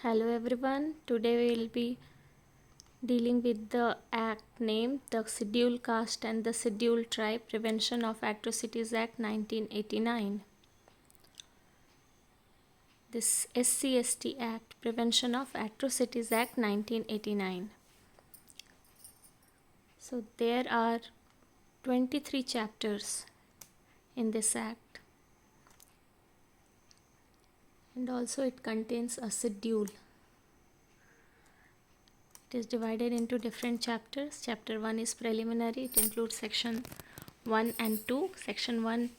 Hello everyone. Today we will be dealing with the act named the Scheduled Caste and the Scheduled Tribe Prevention of Atrocities Act 1989. This SC/ST Act Prevention of Atrocities Act 1989. So there are 23 chapters in this act, and also it contains a schedule. It is divided into different chapters. Chapter 1 is preliminary. It includes section 1 and 2. Section 1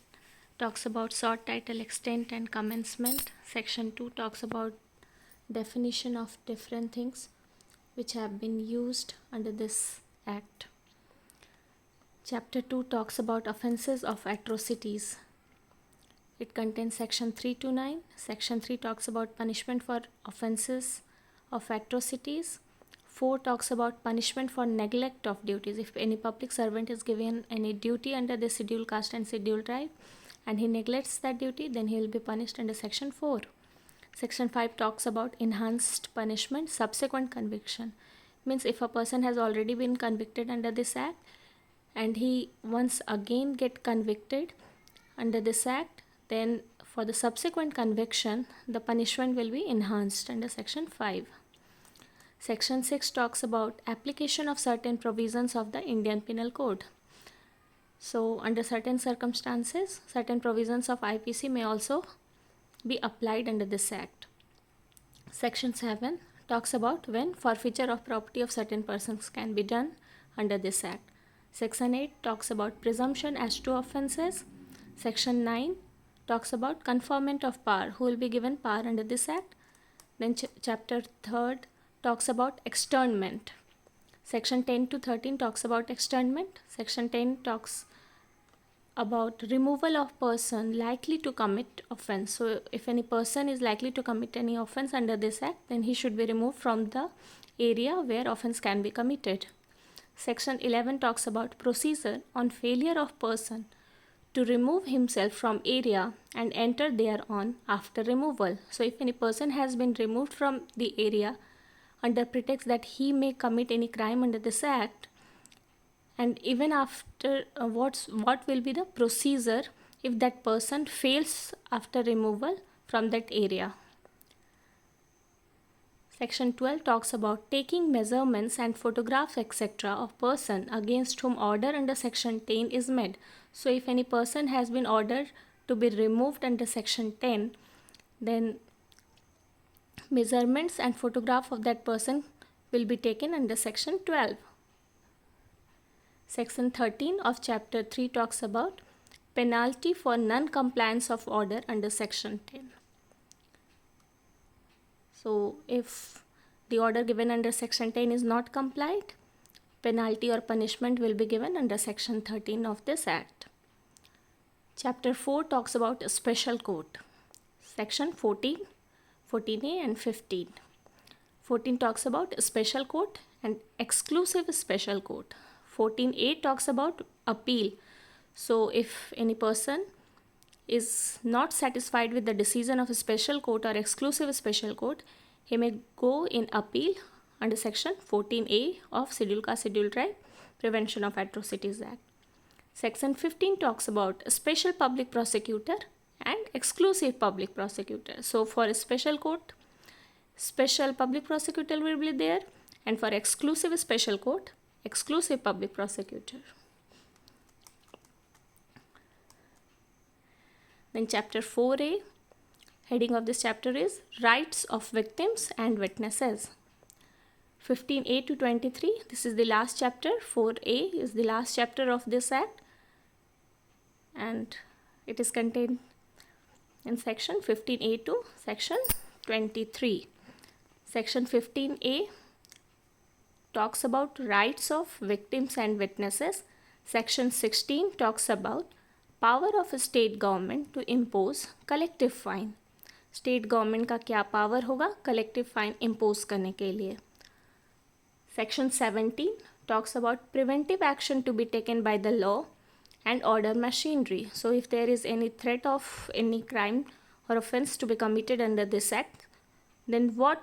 talks about sort, title, extent and commencement. Section 2 talks about definition of different things which have been used under this act. Chapter 2 talks about offences of atrocities. It contains section 3 to 9. Section 3 talks about punishment for offences of atrocities. 4 talks about punishment for neglect of duties. If any public servant is given any duty under the scheduled caste and scheduled tribe and he neglects that duty, then he will be punished under section 4. Section 5 talks about enhanced punishment, subsequent conviction. Means if a person has already been convicted under this act and he once again get convicted under this act, then for the subsequent conviction, the punishment will be enhanced under section 5. Section 6 talks about application of certain provisions of the Indian Penal Code. So, under certain circumstances, certain provisions of IPC may also be applied under this act. Section 7 talks about when forfeiture of property of certain persons can be done under this act. Section 8 talks about presumption as to offences. Section 9 talks about conferment of power, who will be given power under this act. Then chapter 3 talks about externment. Section 10 to 13 talks about externment. Section 10 talks about removal of person likely to commit offense. So if any person is likely to commit any offense under this act, then he should be removed from the area where offense can be committed. Section 11 talks about procedure on failure of person to remove himself from area and enter thereon after removal. So if any person has been removed from the area under pretext that he may commit any crime under this act, and even after what will be the procedure if that person fails after removal from that area. Section 12 talks about taking measurements and photographs etc. of person against whom order under section 10 is made. So if any person has been ordered to be removed under section 10, then measurements and photograph of that person will be taken under section 12. Section 13 of chapter 3 talks about penalty for non-compliance of order under section 10. So if the order given under section 10 is not complied, penalty or punishment will be given under section 13 of this act. Chapter 4 talks about a special court. Section 14, 14A and 15. 14 talks about special court and exclusive special court. 14A talks about appeal. So if any person is not satisfied with the decision of a special court or exclusive special court, he may go in appeal under section 14A of Scheduled Caste Scheduled Tribe Prevention of Atrocities Act. Section 15 talks about a special public prosecutor and exclusive public prosecutor. So for a special court, special public prosecutor will be there, and for exclusive special court, exclusive public prosecutor. Then chapter 4A, heading of this chapter is Rights of Victims and Witnesses. 15A to 23, this is the last chapter. 4A is the last chapter of this act, and it is contained in section 15A to section 23. Section 15A talks about rights of victims and witnesses. Section 16 talks about power of a state government to impose collective fine. State government का क्या power होगा collective fine impose करने के लिए. Section 17 talks about preventive action to be taken by the law and order machinery. So if there is any threat of any crime or offense to be committed under this act, then what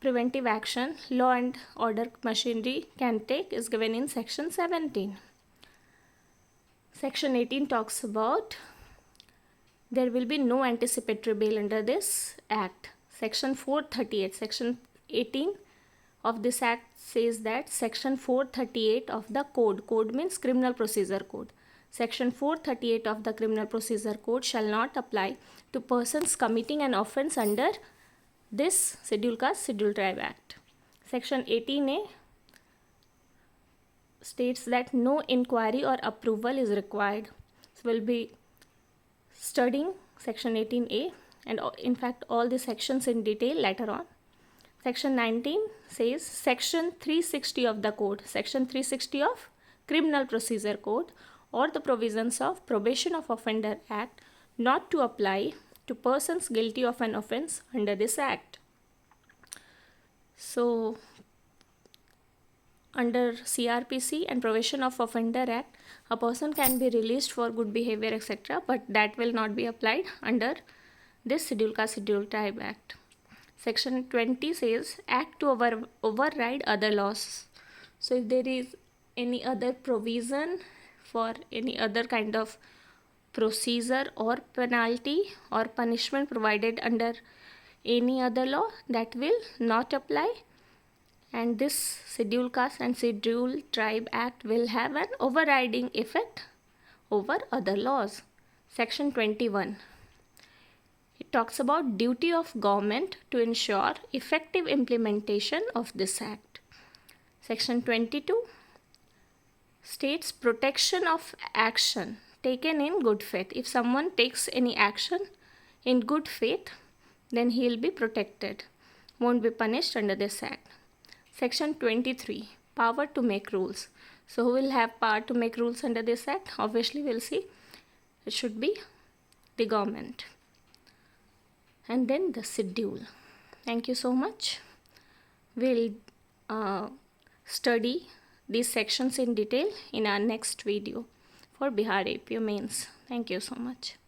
preventive action law and order machinery can take is given in section 17. Section 18 talks about there will be no anticipatory bail under this act. Section 438, section 18 of this act says that section 438 of the code means criminal procedure code. Section 438 of the criminal procedure code shall not apply to persons committing an offence under this Schedule Caste Schedule Tribe Act. Section 18A states that no inquiry or approval is required. So we'll be studying section 18A and in fact all the sections in detail later on. Section 19 says section 360 of the code, section 360 of criminal procedure code or the provisions of Probation of Offender Act not to apply to persons guilty of an offence under this act. So under CRPC and Probation of Offender Act, a person can be released for good behavior etc. but that will not be applied under this Schedule Caste Schedule Tribe Act. Section 20 says act to override other laws. So if there is any other provision for any other kind of procedure or penalty or punishment provided under any other law, that will not apply, and this Schedule Caste and Schedule Tribe Act will have an overriding effect over other laws. Section 21. It talks about duty of government to ensure effective implementation of this act. Section 22 states protection of action taken in good faith. If someone takes any action in good faith, then he will be protected, won't be punished under this act. Section 23, power to make rules. So who will have power to make rules under this act? Obviously we'll see it should be the government. And then the schedule. Thank you so much. We'll study these sections in detail in our next video for Bihar APO mains. Thank you so much.